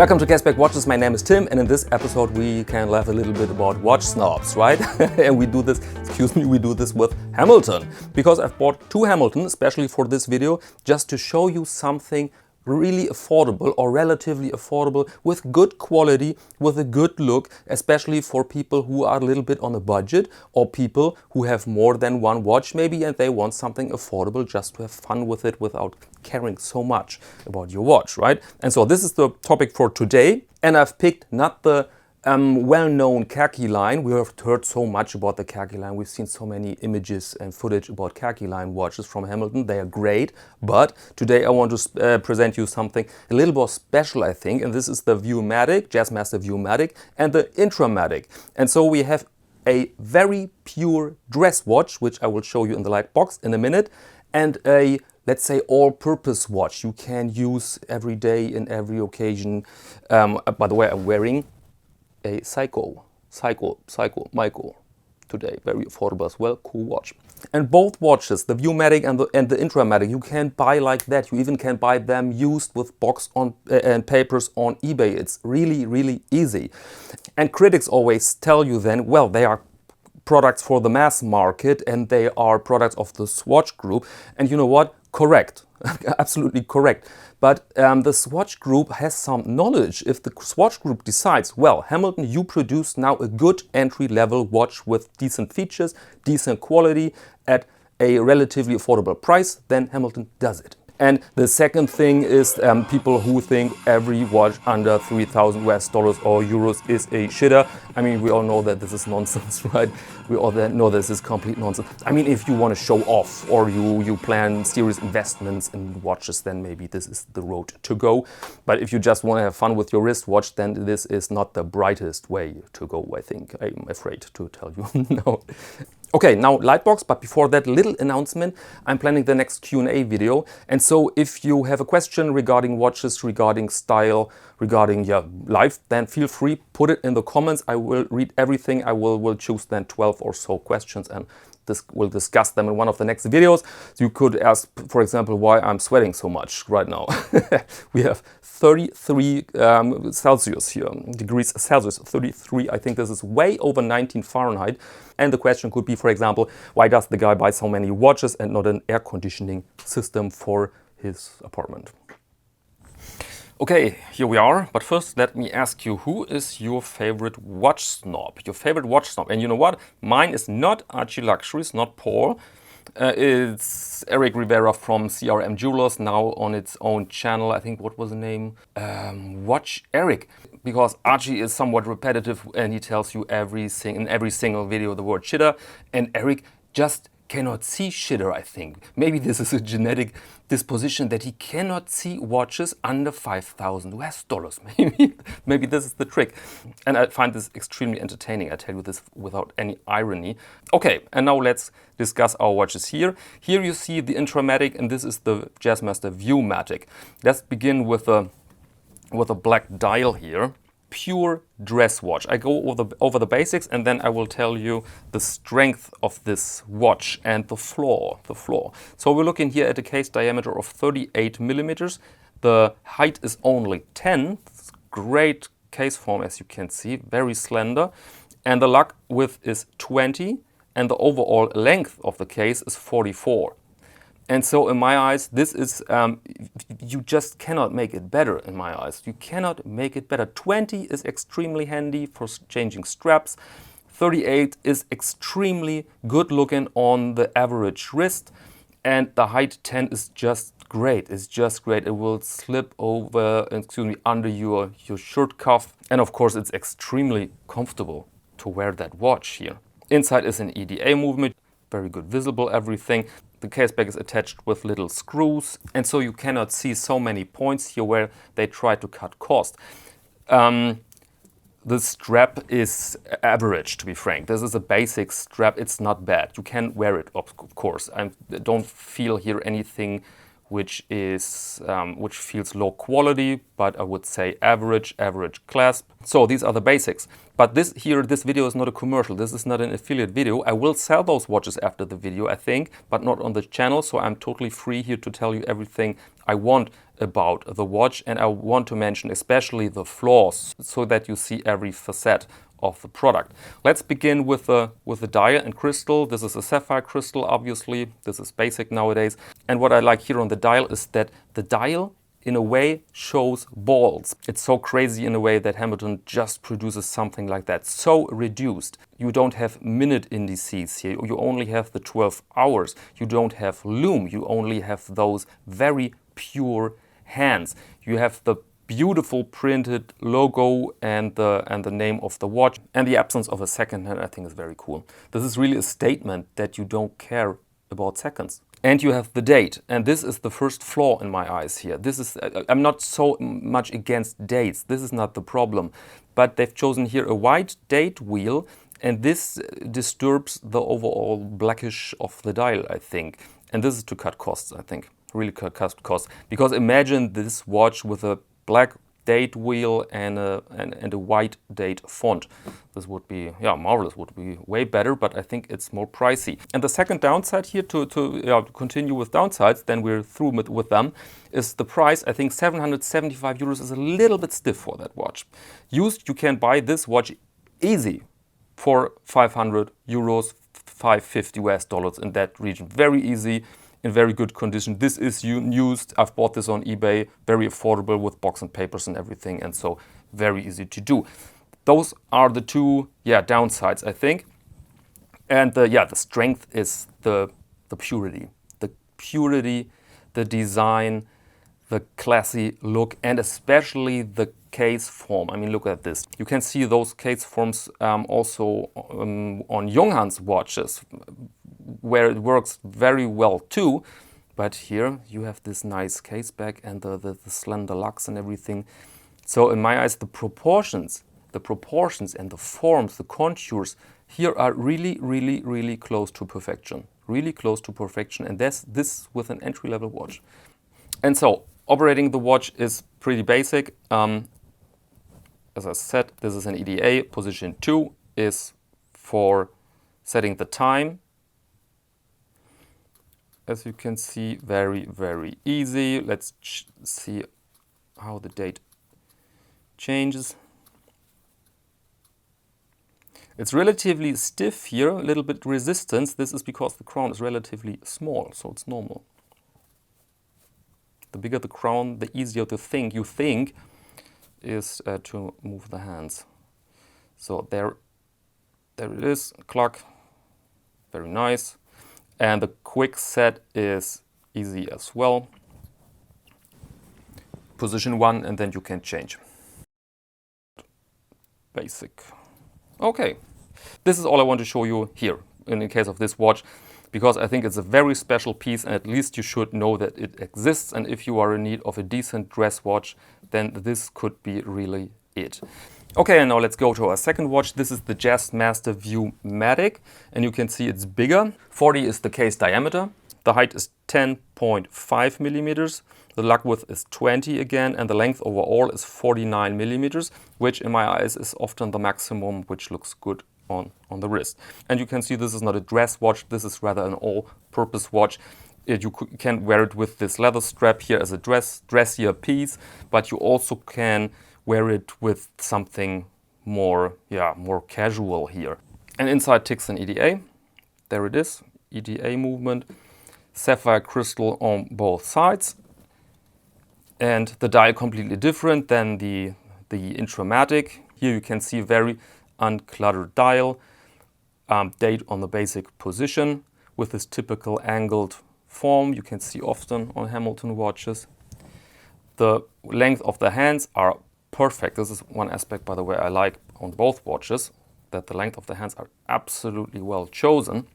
Welcome to Caseback Watches. My name is Tim, and in this episode we can laugh a little bit about watch snobs, right? And we do this, we do this with Hamilton. Because I've bought two Hamilton, especially for this video, just to show you something really affordable or relatively affordable with good quality, with a good look, especially for people who are a little bit on a budget or people who have more than one watch maybe and they want something affordable just to have fun with it without caring so much about your watch, right? And so this is the topic for today, and I've picked not the well-known khaki line. We have heard so much about the khaki line. We've seen so many images and footage about khaki line watches from Hamilton. They are great, but today I want to present you something a little more special, I think, and this is the Viewmatic, Jazzmaster Viewmatic, and the Intramatic. And so we have a very pure dress watch, which I will show you in the light box in a minute, and a, let's say, all-purpose watch you can use every day in every occasion. By the way, I'm wearing a Psycho today, very affordable as well, cool watch. And both watches, the Viewmatic and the Intramatic, you can buy like that. You even can buy them used with box on and papers on eBay. It's really, really easy. And critics always tell you then, well, they are products for the mass market and they are products of the Swatch Group. And you know what? Correct. Absolutely correct. But the Swatch Group has some knowledge. If the Swatch Group decides, well, Hamilton, you produce now a good entry-level watch with decent features, decent quality at a relatively affordable price, then Hamilton does it. And the second thing is people who think every watch under 3,000 US dollars or euros is a shitter. I mean, we all know that this is nonsense, right? We all know this is complete nonsense. I mean, if you want to show off or you plan serious investments in watches, then maybe this is the road to go. But if you just want to have fun with your wristwatch, then this is not the brightest way to go, I think. I'm afraid to tell you. No. Okay, now Lightbox, but before that little announcement, I'm planning the next Q&A video. And so if you have a question regarding watches, regarding style, regarding your life, then feel free, put it in the comments. I will read everything. I will choose then 12 or so questions and we'll discuss them in one of the next videos. So you could ask, for example, why I'm sweating so much right now. We have 33 Celsius here, degrees Celsius, 33. I think this is way over 19 Fahrenheit. And the question could be, for example, why does the guy buy so many watches and not an air conditioning system for his apartment? Okay, here we are. But first, let me ask you, who is your favorite watch snob? Your favorite watch snob? And you know what? Mine is not Archie Luxuries, not Paul. It's Eric Rivera from CRM Jewelers, now on its own channel. I think, what was the name? Watch Eric. Because Archie is somewhat repetitive and he tells you in every single video the word shitter. And Eric just cannot see shitter, I think. Maybe this is a genetic disposition that he cannot see watches under 5,000 US dollars. Maybe this is the trick. And I find this extremely entertaining. I tell you this without any irony. Okay, and now let's discuss our watches here. Here you see the Intramatic, and this is the Jazzmaster Viewmatic. Let's begin with a black dial here. Pure dress watch. I go over the basics and then I will tell you the strength of this watch and the flaw. So we're looking here at a case diameter of 38 millimeters. The height is only 10. It's great case form, as you can see, very slender. And the lug width is 20 and the overall length of the case is 44. And so in my eyes, this is, you just cannot make it better in my eyes. You cannot make it better. 20 is extremely handy for changing straps. 38 is extremely good looking on the average wrist. And the height 10 is just great. It's just great. It will slip over, under your shirt cuff. And of course, it's extremely comfortable to wear that watch here. Inside is an EDA movement. Very good visible, everything. The caseback is attached with little screws, and so you cannot see so many points here where they try to cut cost. The strap is average, to be frank. This is a basic strap. It's not bad. You can wear it, of course. I don't feel here anything which feels low quality, but I would say average clasp. So these are the basics. But this video is not a commercial. This is not an affiliate video. I will sell those watches after the video, I think, but not on the channel. So I'm totally free here to tell you everything I want about the watch, and I want to mention especially the flaws so that you see every facet of the product. Let's begin with the dial and crystal. This is a sapphire crystal, obviously. This is basic nowadays. And what I like here on the dial is that the dial in a way shows balls. It's so crazy in a way that Hamilton just produces something like that, so reduced. You don't have minute indices here, you only have the 12 hours. You don't have lume, you only have those very pure hands. You have the beautiful printed logo and the name of the watch, and the absence of a second hand I think is very cool. This is really a statement that you don't care about seconds. And you have the date, and this is the first flaw in my eyes here. This is, I'm not so much against dates, this is not the problem, but they've chosen here a white date wheel, and this disturbs the overall blackish of the dial, I think. And this is to cut costs, I think, really cut costs. Because imagine this watch with a black date wheel and a white date font. This would be, yeah, marvelous, would be way better, but I think it's more pricey. And the second downside here, to continue with downsides, then we're through with them, is the price. I think 775 euros is a little bit stiff for that watch. Used, you can buy this watch easy for 500 euros, 550 US dollars in that region. Very easy. In very good condition. This is used. I've bought this on eBay, very affordable with box and papers and everything, and so very easy to do. Those are the two downsides, I think. And the strength is the purity. The purity, the design, the classy look, and especially the case form. I mean, look at this. You can see those case forms also on Junghans watches, where it works very well too. But here you have this nice case back and the slender lugs and everything. So in my eyes, the proportions and the forms, the contours here are really, really, really close to perfection. Really close to perfection, and that's this with an entry-level watch. And so operating the watch is pretty basic. As I said, this is an EDA. Position 2 is for setting the time. As you can see, very, very easy. Let's see how the date changes. It's relatively stiff here, a little bit resistance. This is because the crown is relatively small, so it's normal. The bigger the crown, the easier to think. You think is to move the hands. So there it is, clock, very nice. And the quick set is easy as well. Position 1, and then you can change. Basic. Okay, this is all I want to show you here in the case of this watch, because I think it's a very special piece, and at least you should know that it exists. And if you are in need of a decent dress watch, then this could be really it. Okay, and now let's go to our second watch. This is the Jazzmaster Viewmatic, and you can see it's bigger. 40 is the case diameter. The height is 10.5 millimeters. The lug width is 20 again, and the length overall is 49 millimeters, which in my eyes is often the maximum, which looks good on the wrist. And you can see this is not a dress watch. This is rather an all-purpose watch. You can wear it with this leather strap here as a dressier piece, but you also can wear it with something more casual here. And inside ticks an EDA. There it is, EDA movement. Sapphire crystal on both sides. And the dial completely different than the Intramatic. Here you can see very uncluttered dial. Date on the basic position with this typical angled form you can see often on Hamilton watches. The length of the hands are perfect. This is one aspect, by the way, I like on both watches, that the length of the hands are absolutely well chosen.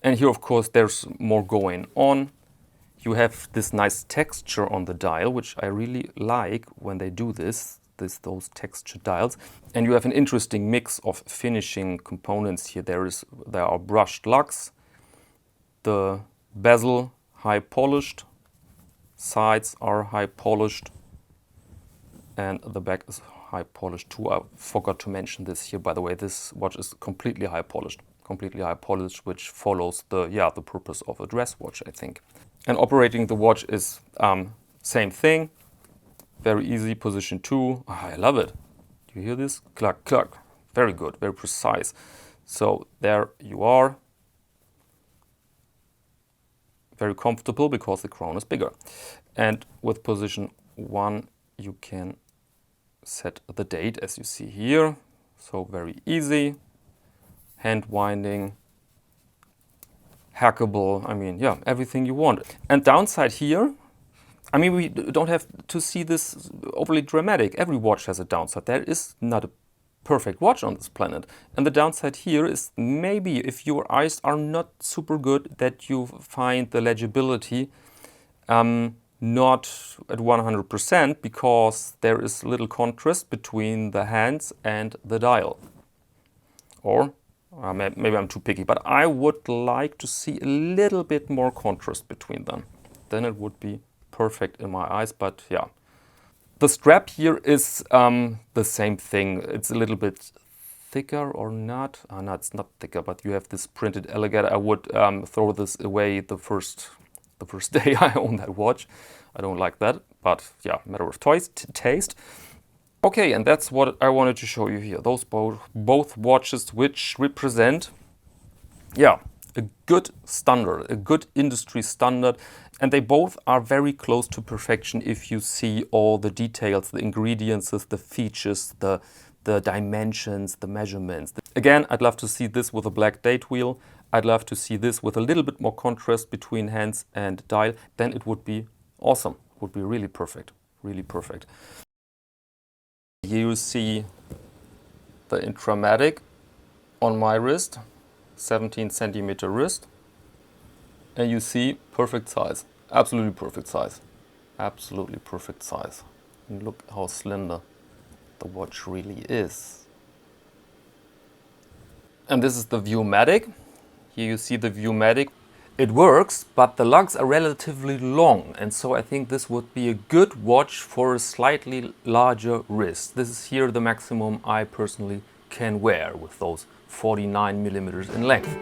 And here, of course, there's more going on. You have this nice texture on the dial, which I really like when they do those texture dials. And you have an interesting mix of finishing components here. There are brushed lugs, the bezel high polished, sides are high polished, and the back is high polished too. I forgot to mention this here, by the way. This watch is completely high polished, which follows the purpose of a dress watch, I think. And operating the watch is same thing. Very easy, position 2. Oh, I love it. Do you hear this? Cluck, cluck. Very good, very precise. So there you are. Very comfortable because the crown is bigger. And with position 1, you can set the date as you see here. So very easy. Hand winding. Hackable. I mean, yeah, everything you want. And downside here, I mean, we don't have to see this overly dramatic. Every watch has a downside. There is not a perfect watch on this planet. And the downside here is maybe if your eyes are not super good, that you find the legibility not at 100% because there is little contrast between the hands and the dial. Or maybe I'm too picky, but I would like to see a little bit more contrast between them. Then it would be perfect in my eyes, but yeah. The strap here is the same thing. It's a little bit thicker or not. No, it's not thicker, but you have this printed alligator. I would throw this away the first day I own that watch. I don't like that, but yeah, matter of taste. Okay, and that's what I wanted to show you here. Those both watches which represent, yeah, a good standard, a good industry standard. And they both are very close to perfection if you see all the details, the ingredients, the features, the dimensions, the measurements. Again, I'd love to see this with a black date wheel. I'd love to see this with a little bit more contrast between hands and dial. Then it would be awesome. It would be really perfect. Really perfect. Here you see the Intramatic on my wrist, 17 centimeter wrist. And you see perfect size, absolutely perfect size, absolutely perfect size. And look how slender the watch really is. And this is the Viewmatic. Here you see the Viewmatic. It works, but the lugs are relatively long. And so I think this would be a good watch for a slightly larger wrist. This is here the maximum I personally can wear with those 49 millimeters in length.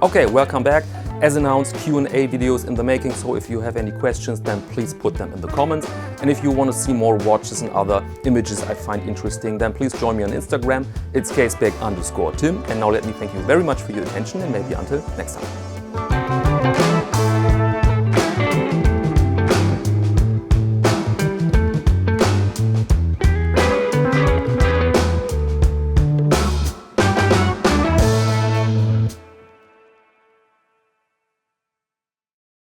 Okay, welcome back. As announced, Q&A videos in the making, so if you have any questions, then please put them in the comments. And if you want to see more watches and other images I find interesting, then please join me on Instagram. It's caseback_Tim. And now let me thank you very much for your attention and maybe until next time.